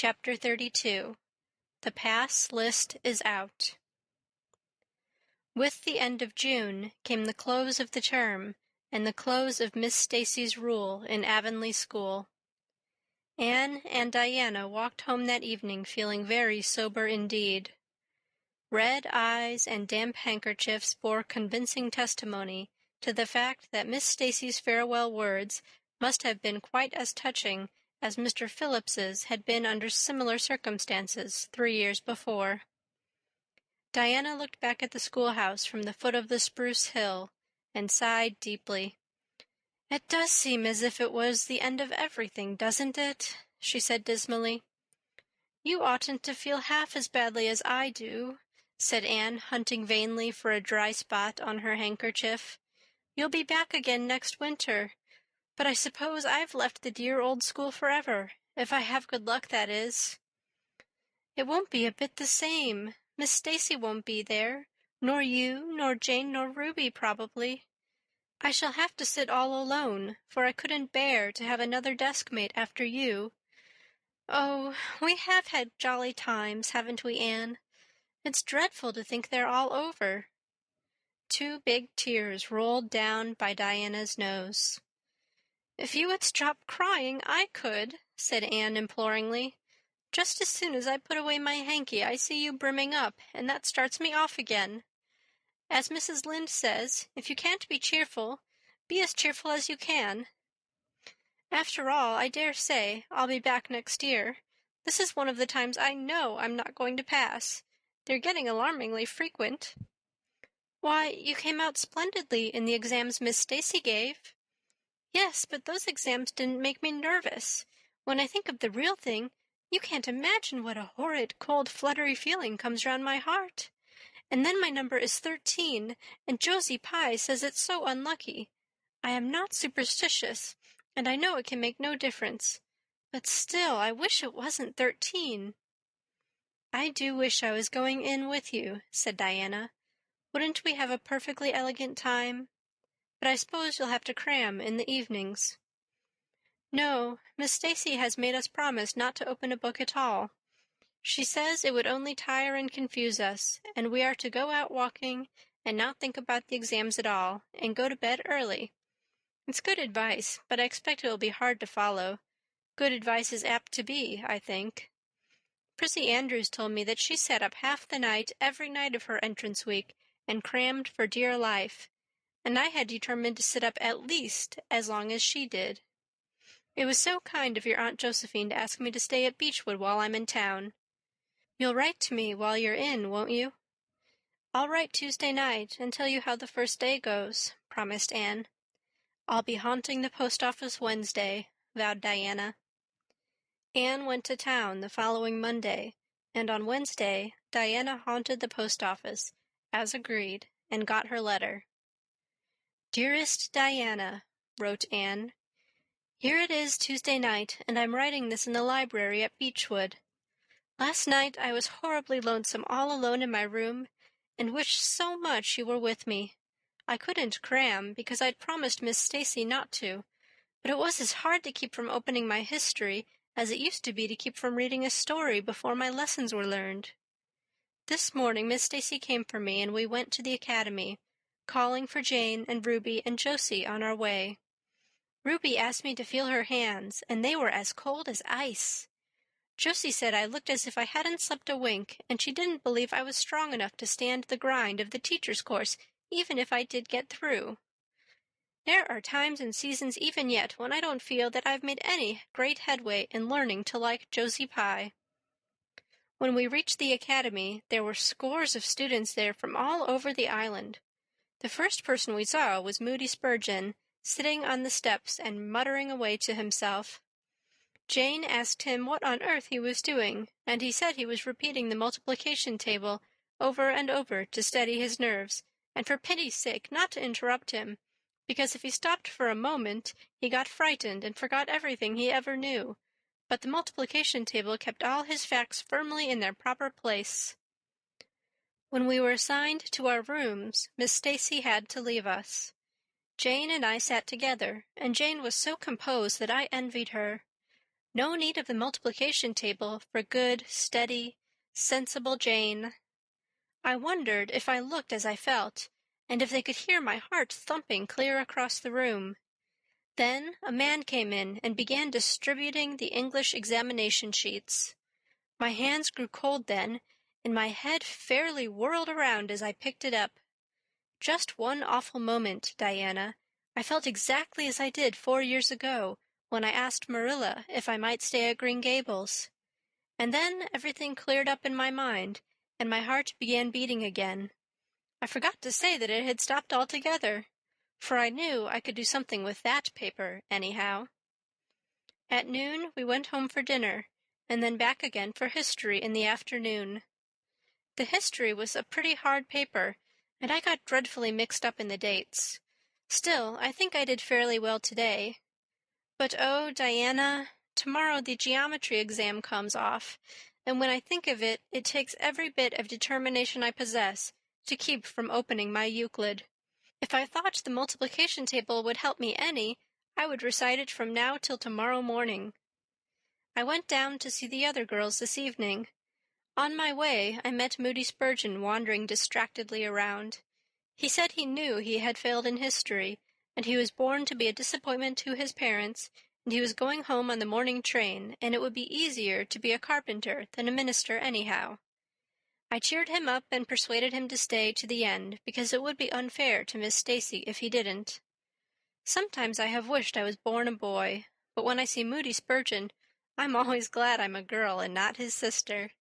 Chapter 32. The Pass List is Out. With the end of June came the close of the term and the close of Miss Stacy's rule in Avonlea School. Anne and Diana walked home that evening feeling very sober indeed. Red eyes and damp handkerchiefs bore convincing testimony to the fact that Miss Stacy's farewell words must have been quite as touching as Mr. Phillips's had been under similar circumstances 3 years before. Diana looked back at the schoolhouse from the foot of the spruce hill and sighed deeply. "It does seem as if it was the end of everything, doesn't it?" she said dismally. "You oughtn't to feel half as badly as I do," said Anne, hunting vainly for a dry spot on her handkerchief. "You'll be back again next winter. But I suppose I've left the dear old school forever, if I have good luck, that is." "It won't be a bit the same. Miss Stacy won't be there, nor you, nor Jane, nor Ruby, probably. I shall have to sit all alone, for I couldn't bear to have another desk-mate after you. Oh, we have had jolly times, haven't we, Anne? It's dreadful to think they're all over." 2 big tears rolled down by Diana's nose. "If you would stop crying, I could," said Anne imploringly. "Just as soon as I put away my hanky, I see you brimming up, and that starts me off again. As Mrs. Lynde says, if you can't be cheerful, be as cheerful as you can. After all, I dare say I'll be back next year. This is one of the times I know I'm not going to pass. They're getting alarmingly frequent." "Why, you came out splendidly in the exams Miss Stacy gave." "Yes, but those exams didn't make me nervous. When I think of the real thing, you can't imagine what a horrid, cold, fluttery feeling comes round my heart. And then my number is 13, and Josie Pye says it's so unlucky. I am not superstitious, and I know it can make no difference. But still, I wish it wasn't 13. "I do wish I was going in with you," said Diana. "Wouldn't we have a perfectly elegant time? But I suppose you'll have to cram in the evenings." "No, Miss Stacy has made us promise not to open a book at all. She says it would only tire and confuse us, and we are to go out walking and not think about the exams at all, and go to bed early. It's good advice, but I expect it will be hard to follow. Good advice is apt to be, I think. Prissy Andrews told me that she sat up half the night every night of her entrance week and crammed for dear life, and I had determined to sit up at least as long as she did. It was so kind of your Aunt Josephine to ask me to stay at Beechwood while I'm in town. You'll write to me while you're in, won't you?" "I'll write Tuesday night and tell you how the first day goes," promised Anne. "I'll be haunting the post office Wednesday," vowed Diana. Anne went to town the following Monday, and on Wednesday Diana haunted the post office, as agreed, and got her letter. "Dearest Diana," wrote Anne, "here it is Tuesday night, and I'm writing this in the library at Beechwood. Last night I was horribly lonesome all alone in my room, and wished so much you were with me. I couldn't cram, because I'd promised Miss Stacy not to, but it was as hard to keep from opening my history as it used to be to keep from reading a story before my lessons were learned. This morning Miss Stacy came for me, and we went to the academy, calling for Jane and Ruby and Josie on our way. Ruby asked me to feel her hands, and they were as cold as ice. Josie said I looked as if I hadn't slept a wink, and she didn't believe I was strong enough to stand the grind of the teacher's course, even if I did get through. There are times and seasons even yet when I don't feel that I've made any great headway in learning to like Josie Pye." When we reached the academy, there were scores of students there from all over the island. The first person we saw was Moody Spurgeon, sitting on the steps and muttering away to himself. Jane asked him what on earth he was doing, and he said he was repeating the multiplication table over and over to steady his nerves, and for pity's sake not to interrupt him, because if he stopped for a moment he got frightened and forgot everything he ever knew, but the multiplication table kept all his facts firmly in their proper place. When we were assigned to our rooms, Miss Stacy had to leave us. Jane and I sat together, and Jane was so composed that I envied her. No need of the multiplication table for good, steady, sensible Jane. I wondered if I looked as I felt, and if they could hear my heart thumping clear across the room. Then a man came in and began distributing the English examination sheets. My hands grew cold then, and my head fairly whirled around as I picked it up. Just one awful moment, Diana. I felt exactly as I did 4 years ago, when I asked Marilla if I might stay at Green Gables. And then everything cleared up in my mind, and my heart began beating again. I forgot to say that it had stopped altogether, for I knew I could do something with that paper, anyhow. At noon we went home for dinner, and then back again for history in the afternoon. The history was a pretty hard paper, and I got dreadfully mixed up in the dates. Still, I think I did fairly well today. But oh, Diana, tomorrow the geometry exam comes off, and when I think of it, it takes every bit of determination I possess to keep from opening my Euclid. If I thought the multiplication table would help me any, I would recite it from now till tomorrow morning. I went down to see the other girls this evening. On my way, I met Moody Spurgeon wandering distractedly around. He said he knew he had failed in history, and he was born to be a disappointment to his parents, and he was going home on the morning train, and it would be easier to be a carpenter than a minister anyhow. I cheered him up and persuaded him to stay to the end, because it would be unfair to Miss Stacy if he didn't. Sometimes I have wished I was born a boy, but when I see Moody Spurgeon, I'm always glad I'm a girl and not his sister.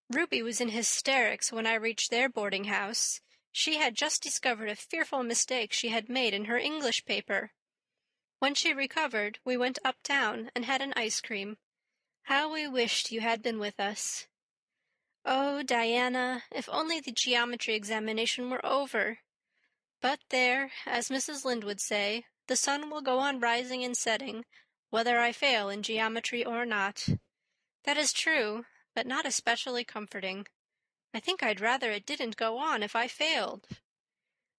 Ruby was in hysterics when I reached their boarding house. She had just discovered a fearful mistake she had made in her English paper. When she recovered, we went uptown and had an ice cream. How we wished you had been with us. Oh, Diana, if only the geometry examination were over. But there, as Mrs. Lynde would say, the sun will go on rising and setting, whether I fail in geometry or not. That is true, but not especially comforting. I think I'd rather it didn't go on if I failed.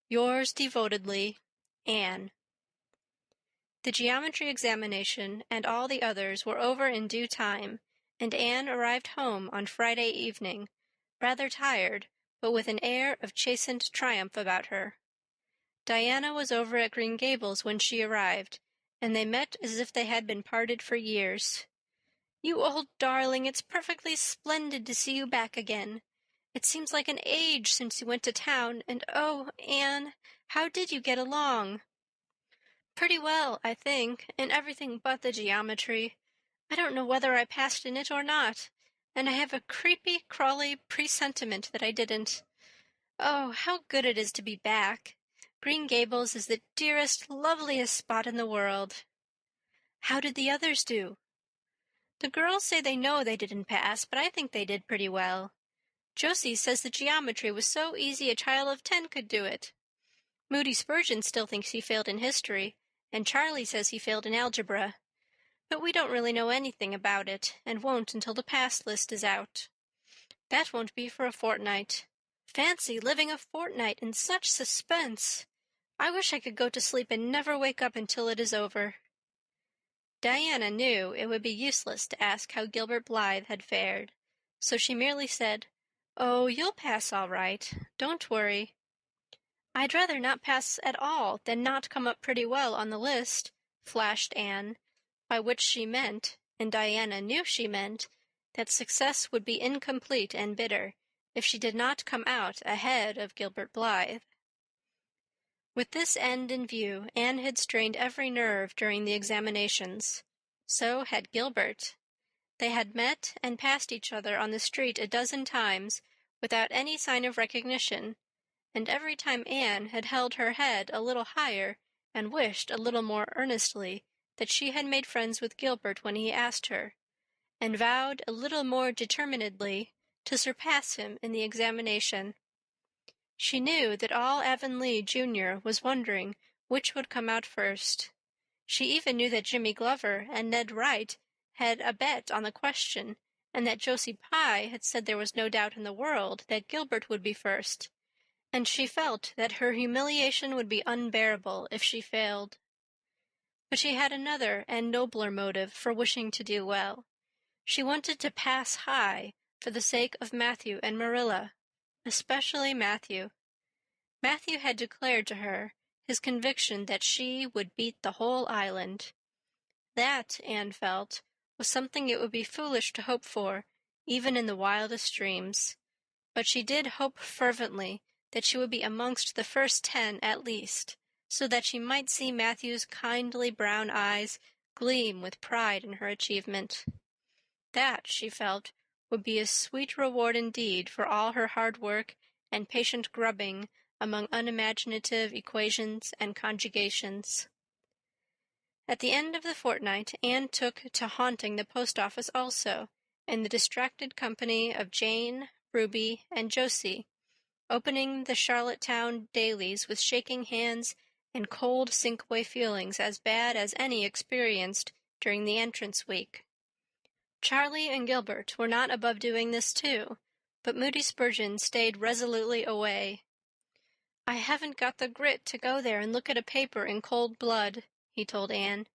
Yours devotedly, Anne. The geometry examination and all the others were over in due time, and Anne arrived home on Friday evening, rather tired, but with an air of chastened triumph about her. Diana was over at Green Gables when she arrived, and they met as if they had been parted for years. "You old darling, it's perfectly splendid to see you back again. It seems like an age since you went to town, and oh, Anne, how did you get along?" "Pretty well, I think, in everything but the geometry. I don't know whether I passed in it or not, and I have a creepy, crawly presentiment that I didn't. Oh, how good it is to be back! Green Gables is the dearest, loveliest spot in the world." "How did the others do?" "The girls say they know they didn't pass, but I think they did pretty well. Josie says the geometry was so easy a child of 10 could do it. Moody Spurgeon still thinks he failed in history, and Charlie says he failed in algebra. But we don't really know anything about it, and won't until the pass list is out. That won't be for a fortnight. Fancy living a fortnight in such suspense! I wish I could go to sleep and never wake up until it is over." Diana knew it would be useless to ask how Gilbert Blythe had fared, so she merely said, "Oh, you'll pass all right. Don't worry." "I'd rather not pass at all than not come up pretty well on the list," flashed Anne, by which she meant, and Diana knew she meant, that success would be incomplete and bitter if she did not come out ahead of Gilbert Blythe. With this end in view, Anne had strained every nerve during the examinations. So had Gilbert. They had met and passed each other on the street a dozen times without any sign of recognition, and every time Anne had held her head a little higher and wished a little more earnestly that she had made friends with Gilbert when he asked her, and vowed a little more determinedly to surpass him in the examination. She knew that all Avonlea Junior was wondering which would come out first. She even knew that Jimmy Glover and Ned Wright had a bet on the question, and that Josie Pye had said there was no doubt in the world that Gilbert would be first, and she felt that her humiliation would be unbearable if she failed. But she had another and nobler motive for wishing to do well. She wanted to pass high for the sake of Matthew and Marilla, especially Matthew. Matthew had declared to her his conviction that she would beat the whole island. That, Anne felt, was something it would be foolish to hope for, even in the wildest dreams. But she did hope fervently that she would be amongst the first 10 at least, so that she might see Matthew's kindly brown eyes gleam with pride in her achievement. That, she felt, would be a sweet reward indeed for all her hard work and patient grubbing among unimaginative equations and conjugations. At the end of the fortnight, Anne took to haunting the post office also, in the distracted company of Jane, Ruby, and Josie, opening the Charlottetown dailies with shaking hands and cold sink-away feelings as bad as any experienced during the entrance week. Charlie and Gilbert were not above doing this too, but Moody Spurgeon stayed resolutely away. "I haven't got the grit to go there and look at a paper in cold blood," he told Anne.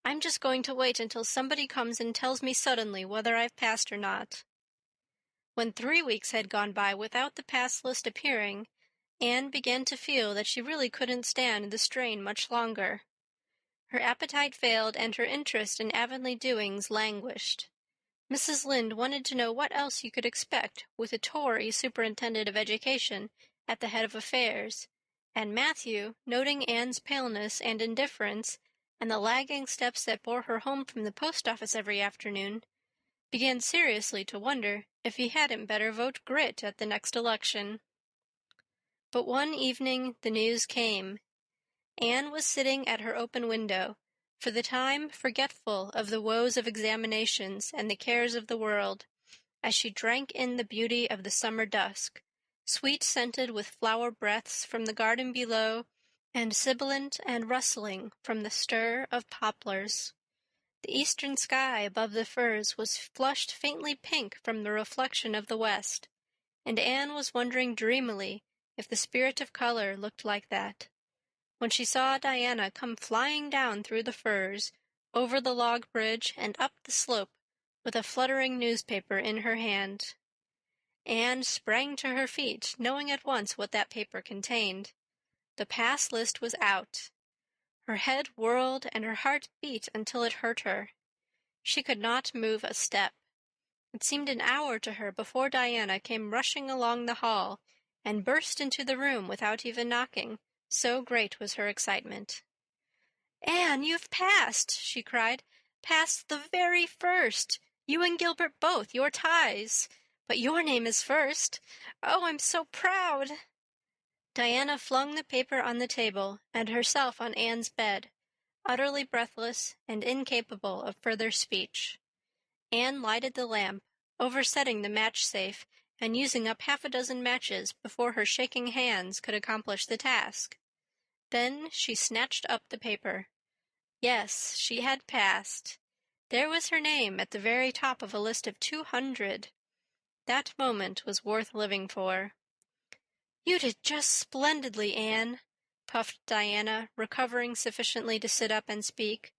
"I'm just going to wait until somebody comes and tells me suddenly whether I've passed or not." When 3 weeks had gone by without the pass list appearing, Anne began to feel that she really couldn't stand the strain much longer. Her appetite failed and her interest in Avonlea doings languished. Mrs. Lynde wanted to know what else you could expect with a Tory superintendent of education at the head of affairs, and Matthew, noting Anne's paleness and indifference, and the lagging steps that bore her home from the post office every afternoon, began seriously to wonder if he hadn't better vote Grit at the next election. But one evening the news came. Anne was sitting at her open window, for the time forgetful of the woes of examinations and the cares of the world, as she drank in the beauty of the summer dusk, sweet-scented with flower breaths from the garden below, and sibilant and rustling from the stir of poplars. The eastern sky above the firs was flushed faintly pink from the reflection of the west, and Anne was wondering dreamily if the spirit of color looked like that, when she saw Diana come flying down through the firs, over the log bridge and up the slope, with a fluttering newspaper in her hand. Anne sprang to her feet, knowing at once what that paper contained. The pass list was out. Her head whirled and her heart beat until it hurt her. She could not move a step. It seemed an hour to her before Diana came rushing along the hall and burst into the room without even knocking, so great was her excitement. "Anne, you've passed!" she cried. "Passed the very first! You and Gilbert both, your ties! But your name is first! Oh, I'm so proud!" Diana flung the paper on the table and herself on Anne's bed, utterly breathless and incapable of further speech. Anne lighted the lamp, oversetting the match-safe and using up 6 matches before her shaking hands could accomplish the task. Then she snatched up the paper. Yes, she had passed. There was her name at the very top of a list of 200. That moment was worth living for. "You did just splendidly, Anne," puffed Diana, recovering sufficiently to sit up and speak,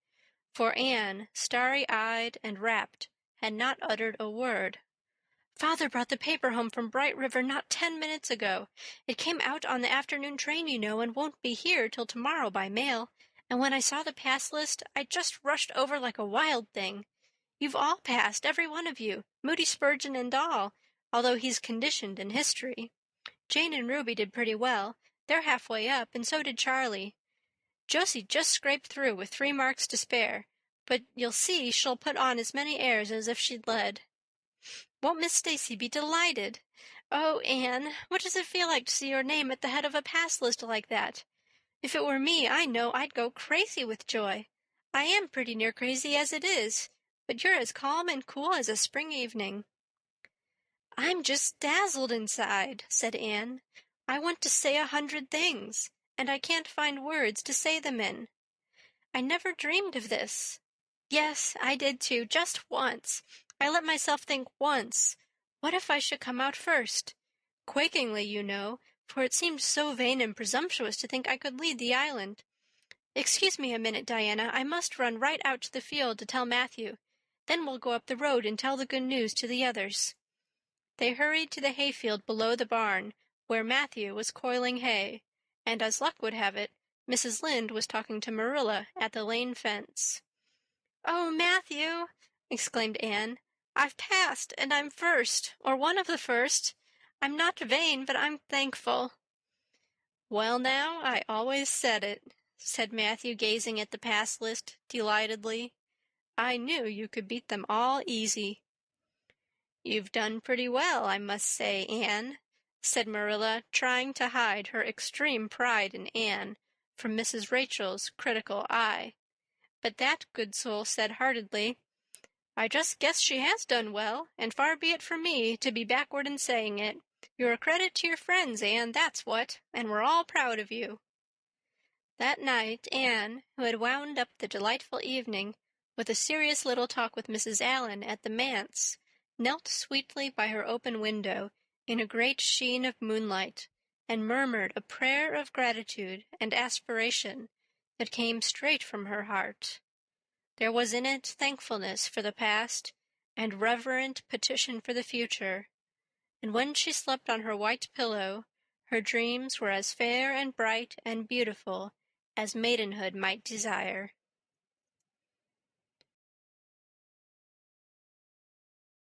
for Anne, starry-eyed and rapt, had not uttered a word. "Father brought the paper home from Bright River not 10 minutes ago. It came out on the afternoon train, you know, and won't be here till tomorrow by mail, and when I saw the pass list, I just rushed over like a wild thing. You've all passed, every one of you, Moody Spurgeon and all, although he's conditioned in history. Jane and Ruby did pretty well. They're halfway up, and so did Charlie. Josie just scraped through with 3 marks to spare, but you'll see she'll put on as many airs as if she'd led. Won't Miss Stacy be delighted? Oh, Anne, what does it feel like to see your name at the head of a pass list like that? If it were me, I know I'd go crazy with joy. I am pretty near crazy as it is, but you're as calm and cool as a spring evening." "I'm just dazzled inside," said Anne. "I want to say 100 things, and I can't find words to say them in. I never dreamed of this. Yes, I did too, just once. I let myself think once. What if I should come out first? Quakingly, you know, for it seemed so vain and presumptuous to think I could lead the island. "Excuse me a minute, Diana. I must run right out to the field to tell Matthew. Then we'll go up the road and tell the good news to the others." They hurried to the hayfield below the barn, where Matthew was coiling hay, and as luck would have it, Mrs. Lynde was talking to Marilla at the lane fence. "Oh, Matthew," exclaimed Anne, "I've passed, and I'm first, or one of the first. I'm not vain, but I'm thankful." "Well now, I always said it," said Matthew, gazing at the pass list delightedly. "I knew you could beat them all easy." "You've done pretty well, I must say, Anne," said Marilla, trying to hide her extreme pride in Anne from Mrs. Rachel's critical eye. But that good soul said heartily, "I just guess she has done well, and far be it from me to be backward in saying it. You're a credit to your friends, Anne, that's what, and we're all proud of you." That night Anne, who had wound up the delightful evening with a serious little talk with Mrs. Allan at the manse, knelt sweetly by her open window in a great sheen of moonlight, and murmured a prayer of gratitude and aspiration that came straight from her heart. There was in it thankfulness for the past and reverent petition for the future, and when she slept on her white pillow, her dreams were as fair and bright and beautiful as maidenhood might desire.